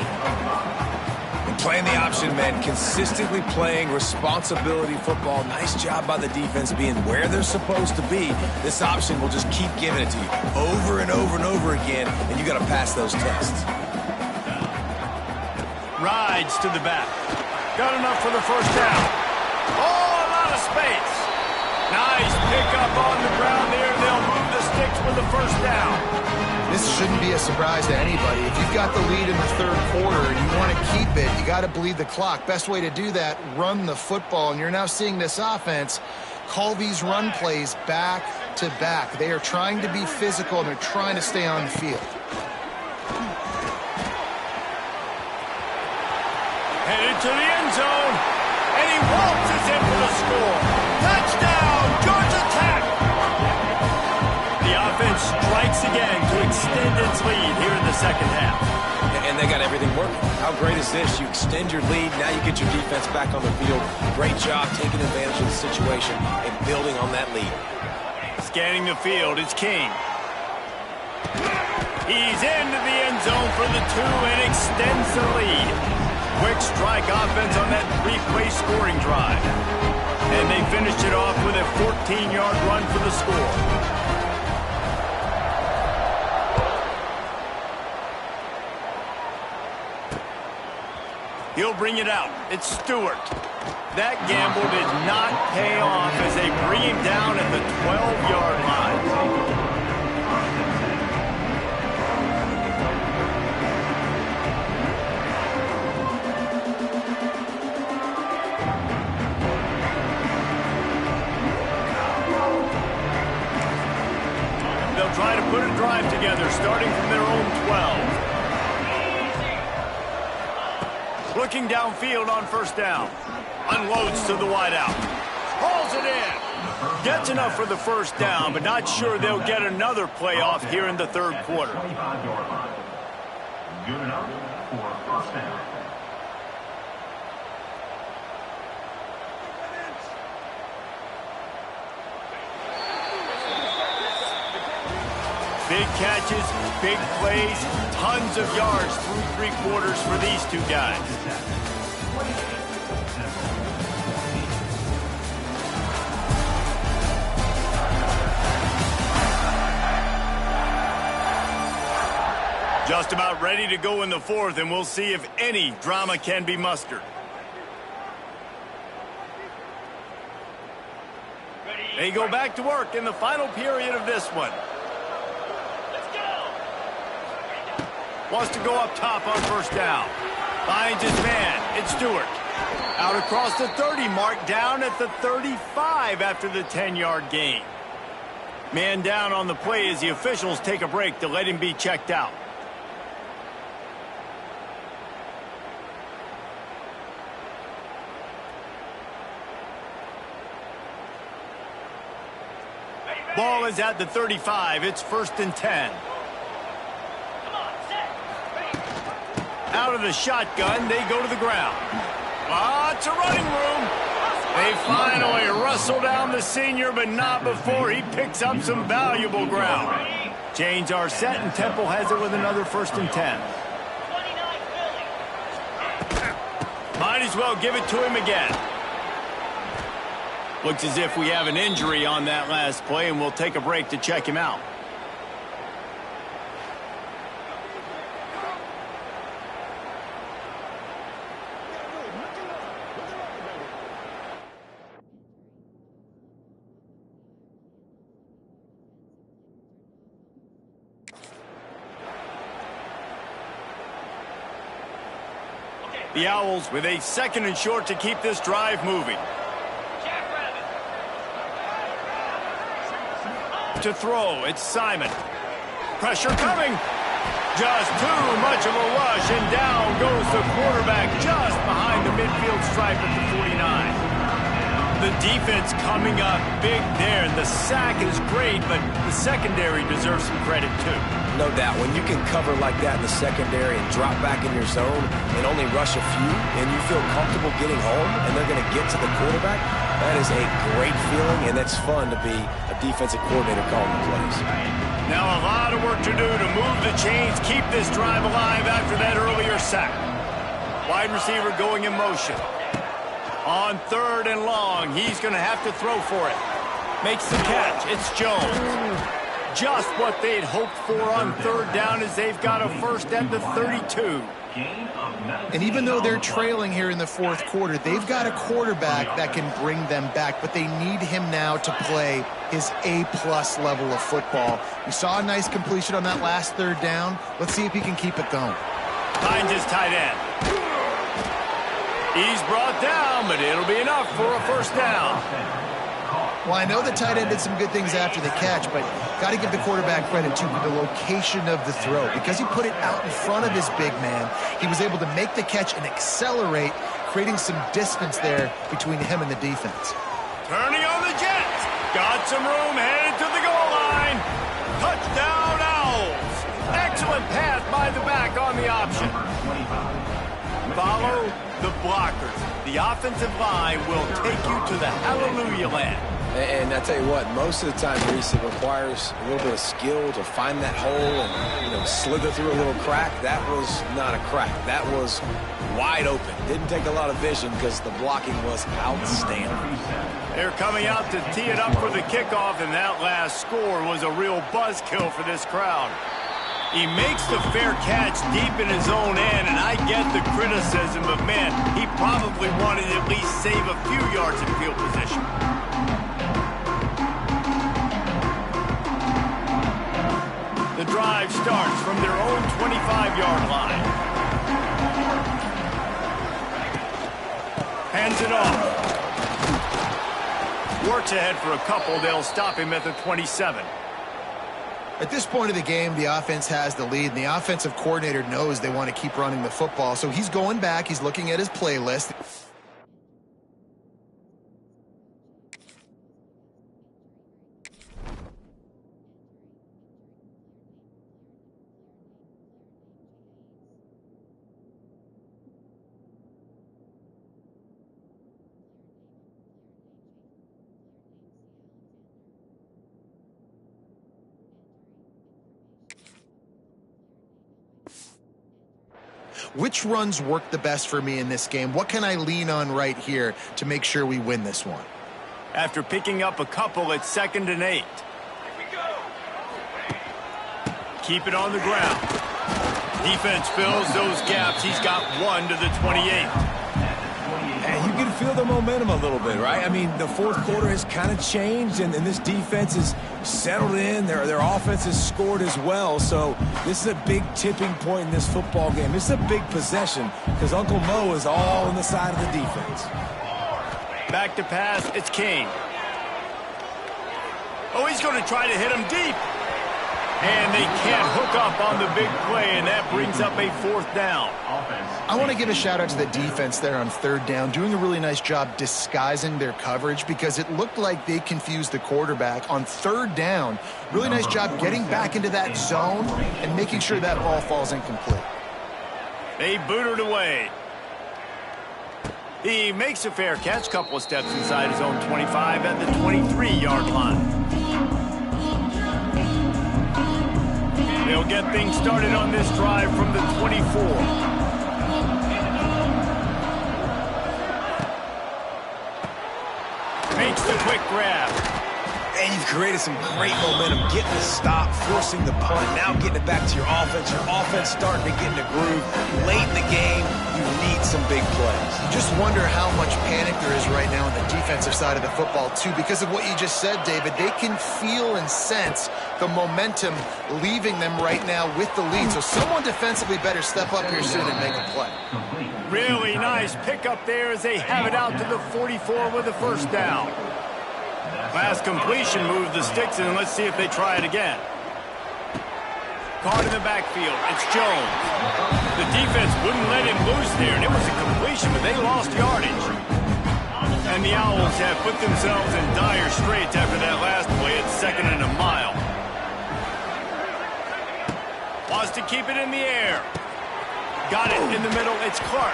Playing the option, man. Consistently playing responsibility football. Nice job by the defense being where they're supposed to be. This option will just keep giving it to you over and over and over again, and you got to pass those tests. Rides to the back. Got enough for the 1st down. Oh, a lot of space. Nice pickup on the ground there. They'll move the sticks with the 1st down. This shouldn't be a surprise to anybody. If you've got the lead in the 3rd quarter and you want to keep it, you got to bleed the clock. Best way to do that, run the football. And you're now seeing this offense call these run plays back to back. They are trying to be physical, and they're trying to stay on the field. Headed to the end zone, and he waltzes in for the score. Touchdown, Georgia Tech! The offense strikes again to extend its lead here in the 2nd half. And they got everything working. How great is this? You extend your lead, now you get your defense back on the field. Great job taking advantage of the situation and building on that lead. Scanning the field, it's King. He's into the end zone for the 2 and extends the lead. Quick strike offense on that 3-play scoring drive. And they finished it off with a 14-yard run for the score. He'll bring it out. It's Stewart. That gamble did not pay off as they bring him down at the 12-yard line. They'll try to put a drive together, starting from their own 12. Looking downfield on first down. Unloads to the wideout. Hauls it in. Gets enough for the first down, but not sure they'll get another play off here in the third quarter. Good enough for first down. Big catches, big plays, tons of yards through 3 quarters for these two guys. Just about ready to go in the 4th, and we'll see if any drama can be mustered. They go back to work in the final period of this one. Wants to go up top on first down. Finds his man. It's Stewart. Out across the 30 mark, down at the 35 after the 10-yard gain. Man down on the play as the officials take a break to let him be checked out. Ball is at the 35. It's 1st and 10. Out of the shotgun, they go to the ground. Lots of running room. They finally wrestle down the senior, but not before he picks up some valuable ground. Chains are set, and Temple has it with another 1st and 10. Might as well give it to him again. Looks as if we have an injury on that last play, and we'll take a break to check him out. The Owls with a 2nd and short to keep this drive moving. To throw, it's Simon. Pressure coming. Just too much of a rush, and down goes the quarterback just behind the midfield stripe at the 49. The defense coming up big there. The sack is great, but the secondary deserves some credit too. No doubt. When you can cover like that in the secondary and drop back in your zone and only rush a few, and you feel comfortable getting home and they're going to get to the quarterback, that is a great feeling, and it's fun to be a defensive coordinator calling the plays. Now a lot of work to do to move the chains, keep this drive alive after that earlier sack. Wide receiver going in motion. On 3rd and long, he's going to have to throw for it. Makes the catch. It's Jones. Just what they'd hoped for on 3rd down as they've got a 1st at the 32. And even though they're trailing here in the 4th quarter, they've got a quarterback that can bring them back, but they need him now to play his A-plus level of football. We saw a nice completion on that last 3rd down. Let's see if he can keep it going. Finds his tight end. He's brought down, but it'll be enough for a 1st down. Well, I know the tight end did some good things after the catch, but got to give the quarterback credit to the location of the throw. Because he put it out in front of his big man, he was able to make the catch and accelerate, creating some distance there between him and the defense. Turning on the Jets. Got some room, headed to the goal line. Touchdown, Owls. Excellent pass by the back on the option. Follow the blockers. The offensive line will take you to the hallelujah land. And I tell you what, most of the time, Reese, it requires a little bit of skill to find that hole and, slither through a little crack. That was not a crack. That was wide open. Didn't take a lot of vision because the blocking was outstanding. They're coming out to tee it up for the kickoff, and that last score was a real buzzkill for this crowd. He makes the fair catch deep in his own end, and I get the criticism, but man, he probably wanted to at least save a few yards in field position. The drive starts from their own 25-yard line. Hands it off. Works ahead for a couple. They'll stop him at the 27. At this point of the game, the offense has the lead, and the offensive coordinator knows they want to keep running the football. So he's going back. He's looking at his playlist. Which runs work the best for me in this game? What can I lean on right here to make sure we win this one? After picking up a couple, it's 2nd and 8. Keep it on the ground. Defense fills those gaps. He's got one to the 28. And you can feel the momentum a little bit, right? I mean, the fourth quarter has kind of changed, and this defense is settled in. Their offense has scored as well. So this is a big tipping point in this football game. This is a big possession because Uncle Mo is all on the side of the defense. Back to pass. It's Kane. Oh, he's going to try to hit him deep. And they can't hook up on the big play, and that brings up a 4th down. I want to give a shout-out to the defense there on 3rd down, doing a really nice job disguising their coverage because it looked like they confused the quarterback on 3rd down. Really nice job getting back into that zone and making sure that ball falls incomplete. They boot it away. He makes a fair catch, couple of steps inside his own 25 at the 23-yard line. They'll get things started on this drive from the 24. Makes the quick grab. And you've created some great momentum, getting the stop, forcing the punt, now getting it back to your offense. Your offense starting to get in a groove. Late in the game, you need some big plays. Just wonder how much panic there is right now on the defensive side of the football, too, because of what you just said, David. They can feel and sense the momentum leaving them right now with the lead. So someone defensively better step up here soon and make a play. Really nice pickup there as they have it out to the 44 with a 1st down. Last completion moved the sticks, and let's see if they try it again. Caught in the backfield. It's Jones. The defense wouldn't let him loose there, and it was a completion, but they lost yardage. And the Owls have put themselves in dire straits after that last play. It's 2nd and a mile. Wants to keep it in the air. Got it in the middle. It's Clark.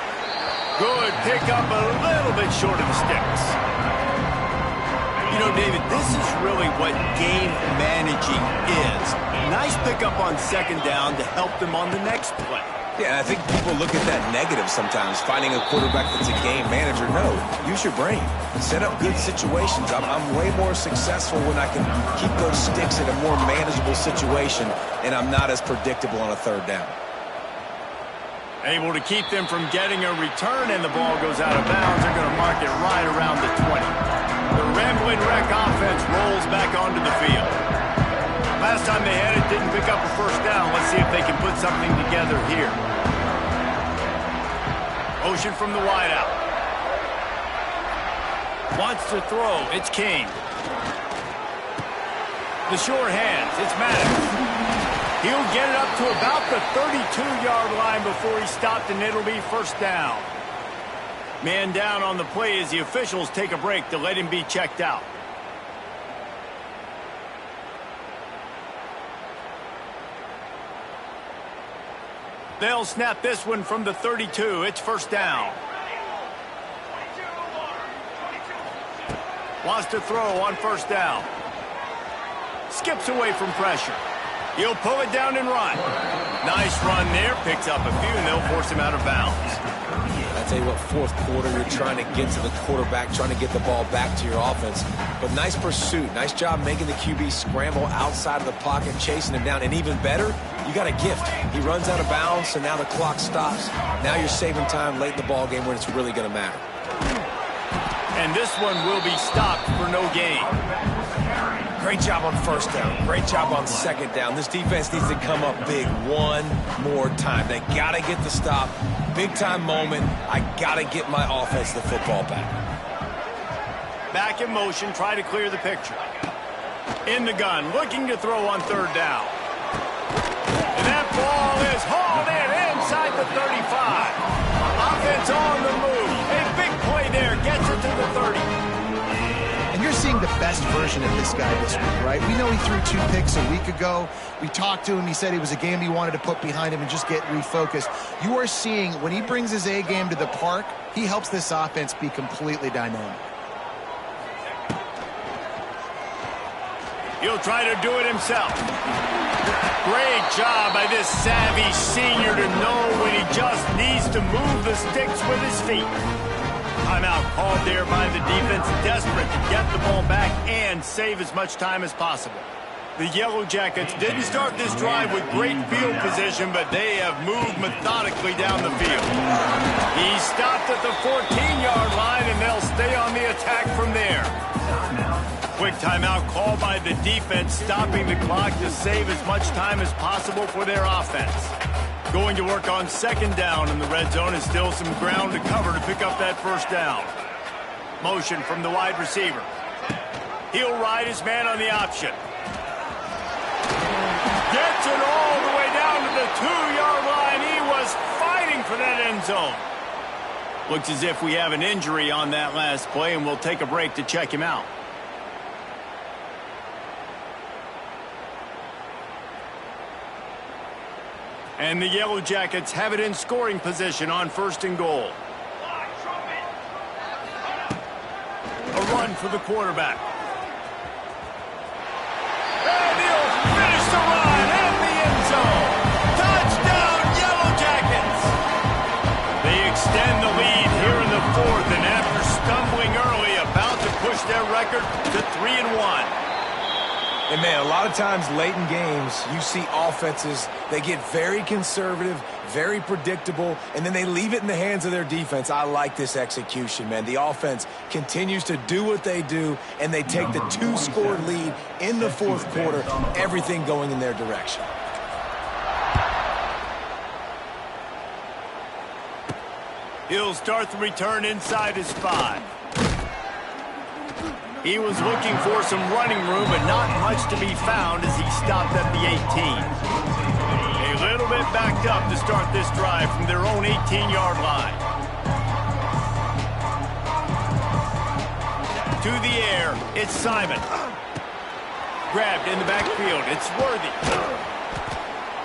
Good pickup, a little bit short of the sticks. You know, David, this is really what game managing is. Nice pickup on 2nd down to help them on the next play. Yeah, I think people look at that negative sometimes, finding a quarterback that's a game manager. No, use your brain. Set up good situations. I'm way more successful when I can keep those sticks in a more manageable situation, and I'm not as predictable on a 3rd down. Able to keep them from getting a return, and the ball goes out of bounds. They're going to mark it right around the 20. The Rambling Wreck offense rolls back onto the field. Last time they had it, didn't pick up a 1st down. Let's see if they can put something together here. Motion from the wideout. Wants to throw. It's King. The short hands. It's Maddox. He'll get it up to about the 32-yard line before he's stopped, and it'll be 1st down. Man down on the play as the officials take a break to let him be checked out. They'll snap this one from the 32. It's 1st down. Wants to throw on first down. Skips away from pressure. He'll pull it down and run. Nice run there. Picks up a few, and they'll force him out of bounds. I tell you what, fourth quarter, you're trying to get to the quarterback, trying to get the ball back to your offense. But nice pursuit. Nice job making the QB scramble outside of the pocket, chasing him down. And even better, you got a gift. He runs out of bounds, so now the clock stops. Now you're saving time late in the ball game when it's really going to matter. And this one will be stopped for no gain. Great job on first down. Great job on second down. This defense needs to come up big one more time. They got to get the stop. Big-time moment. I got to get my offense the football back. Back in motion. Try to clear the picture. In the gun. Looking to throw on third down. And that ball is hauled in inside the 35. Offense on the move. A big play there. Gets it to the 30. And you're seeing the best version of this guy this week, right? We know he threw 2 picks a week ago. We talked to him. He said it was a game he wanted to put behind him and just get refocused. You are seeing when he brings his A game to the park, he helps this offense be completely dynamic. He'll try to do it himself. Great job by this savvy senior to know when he just needs to move the sticks with his feet. Timeout called there by the defense, desperate to get the ball back and save as much time as possible. The Yellow Jackets didn't start this drive with great field position, but they have moved methodically down the field. He stopped at the 14-yard line, and they'll stay on the attack from there. Quick timeout called by the defense, stopping the clock to save as much time as possible for their offense. Going to work on second down in the red zone, and still some ground to cover to pick up that first down. Motion from the wide receiver. He'll ride his man on the option. Gets it all the way down to the 2-yard line. He was fighting for that end zone. Looks as if we have an injury on that last play, and we'll take a break to check him out. And the Yellow Jackets have it in scoring position on first and goal. A run for the quarterback. And he'll finish the run in the end zone. Touchdown, Yellow Jackets! They extend the lead here in the fourth, and after stumbling early, about to push their record to 3-1. And, man, a lot of times late in games, you see offenses, they get very conservative, very predictable, and then they leave it in the hands of their defense. I like this execution, man. The offense continues to do what they do, and they take the 2-score lead in the fourth quarter, everything going in their direction. He'll start the return inside his 5. He was looking for some running room, but not much to be found as he stopped at the 18. A little bit backed up to start this drive from their own 18-yard line. To the air, it's Simon. Grabbed in the backfield, it's Worthy.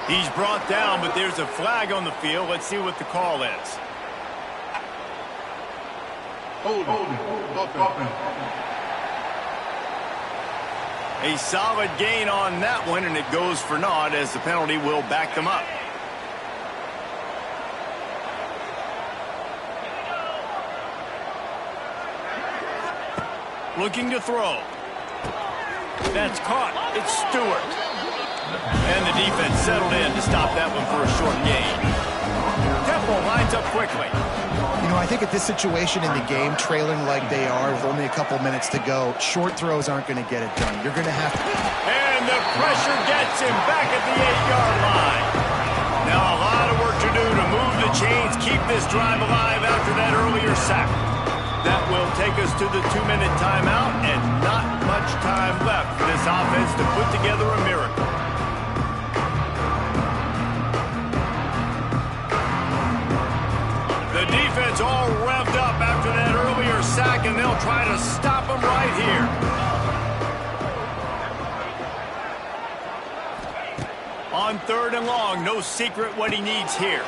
He's brought down, but there's a flag on the field. Let's see what the call is. A solid gain on that one, and it goes for naught as the penalty will back them up. Looking to throw. That's caught. It's Stewart. And the defense settled in to stop that one for a short gain. Temple lines up quickly. You know, I think at this situation in the game, trailing like they are with only a couple minutes to go, short throws aren't going to get it done. You're going to have to... And the pressure gets him back at the 8-yard line. Now a lot of work to do to move the chains, keep this drive alive after that earlier sack. That will take us to the 2-minute timeout, and not much time left for this offense to put together a miracle. The defense all revved up after that earlier sack, and they'll try to stop him right here. On 3rd and long, no secret what he needs here.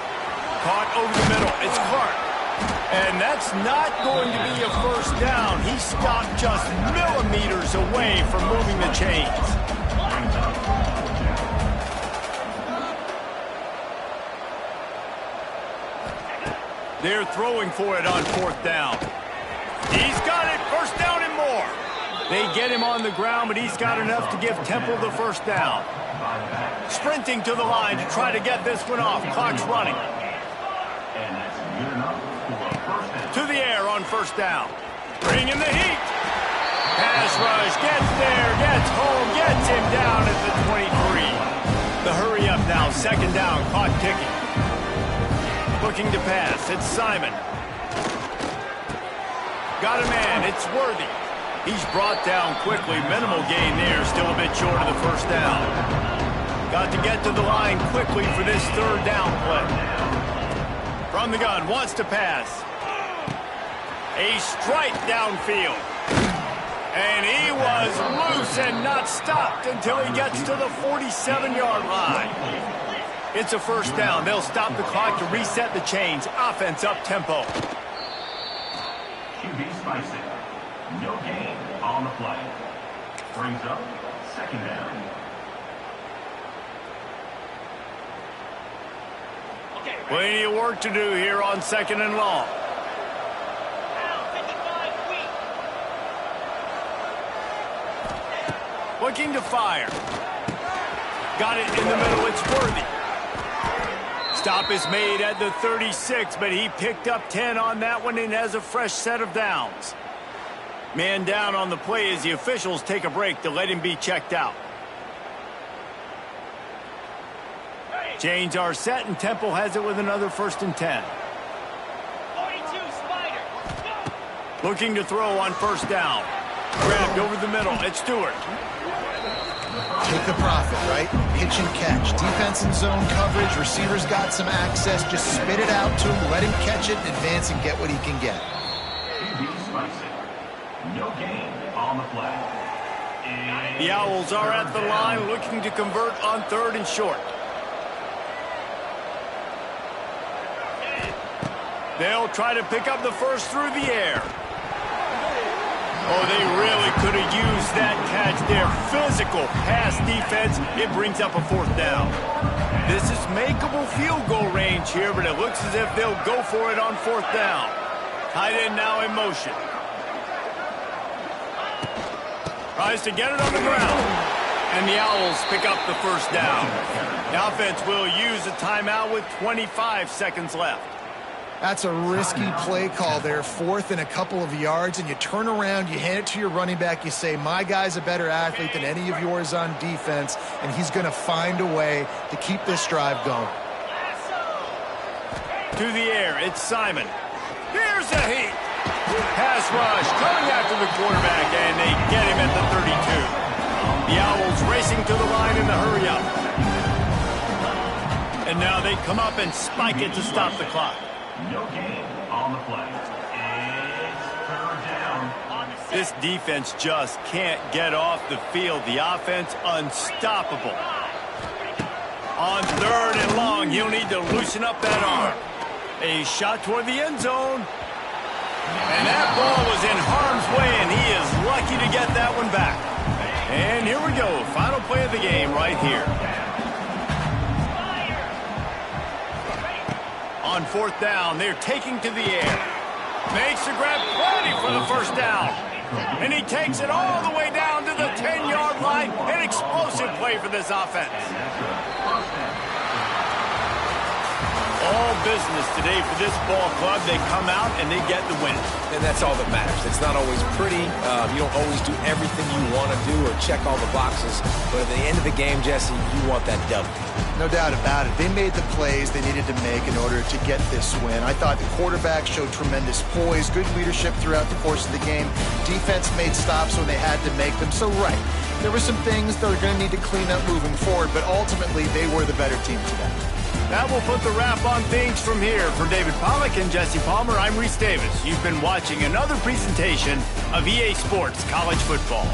Caught over the middle. It's Clark. And that's not going to be a first down. He stopped just millimeters away from moving the chains. They're throwing for it on fourth down. He's got it, first down and more. They get him on the ground, but he's got enough to give Temple the first down. Sprinting to the line to try to get this one off. Clock's running. To the air on first down. Bringing the heat. Pass rush, gets there, gets home, gets him down at the 23. The hurry up now, second down, clock ticking. Looking to pass, it's Simon. Got a man, it's Worthy. He's brought down quickly, minimal gain there, still a bit short of the first down. Got to get to the line quickly for this third down play. From the gun, wants to pass. A strike downfield. And he was loose and not stopped until he gets to the 47-yard line. It's a first down. They'll stop the clock to reset the chains. Offense up tempo. QB spicy. No gain on the play. Brings up second down. Plenty of work to do here on second and long. Looking to fire. Got it in the middle. It's Worthy. Stop is made at the 36, but he picked up 10 on that one and has a fresh set of downs. Man down on the play as the officials take a break to let him be checked out. Chains are set, and Temple has it with another first and 10. 42, Spider. Looking to throw on first down. Grabbed over the middle. It's Stewart. Take the profit, right? Pitch and catch. Defense and zone coverage. Receivers got some access. Just spit it out to him. Let him catch it and advance and get what he can get. QB spicy. No gain on the play. The Owls are at the line looking to convert on third and short. They'll try to pick up the first through the air. Oh, they really could have used that catch there. Physical pass defense. It brings up a fourth down. This is makeable field goal range here, but it looks as if they'll go for it on fourth down. Tight end now in motion. Tries to get it on the ground. And the Owls pick up the first down. The offense will use a timeout with 25 seconds left. That's a risky play call there, fourth and a couple of yards, and you turn around, you hand it to your running back, you say, my guy's a better athlete than any of yours on defense, and he's going to find a way to keep this drive going. To the air, it's Simon. Here's a heat. Pass rush, coming after the quarterback, and they get him at the 32. The Owls racing to the line in the hurry up. And now they come up and spike it to stop the clock. No gain on the play. It's third down. This defense just can't get off the field. The offense unstoppable. On third and long, he'll need to loosen up that arm. A shot toward the end zone. And that ball was in harm's way, and he is lucky to get that one back. And here we go. Final play of the game right here. On fourth down, they're taking to the air. Makes the grab, ready for the first down. And he takes it all the way down to the 10-yard line. An explosive play for this offense. All business today for this ball club. They come out and they get the win. And that's all that matters. It's not always pretty. You don't always do everything you want to do or check all the boxes. But at the end of the game, Jesse, you want that W. No doubt about it. They made the plays they needed to make in order to get this win. I thought the quarterback showed tremendous poise, good leadership throughout the course of the game. Defense made stops when they had to make them. So, right, there were some things they're going to need to clean up moving forward, but ultimately they were the better team today. That will put the wrap on things from here. For David Pollack and Jesse Palmer, I'm Reese Davis. You've been watching another presentation of EA Sports College Football.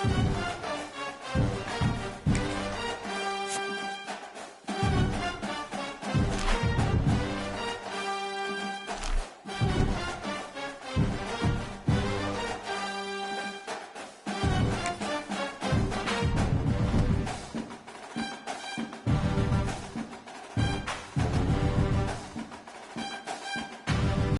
it.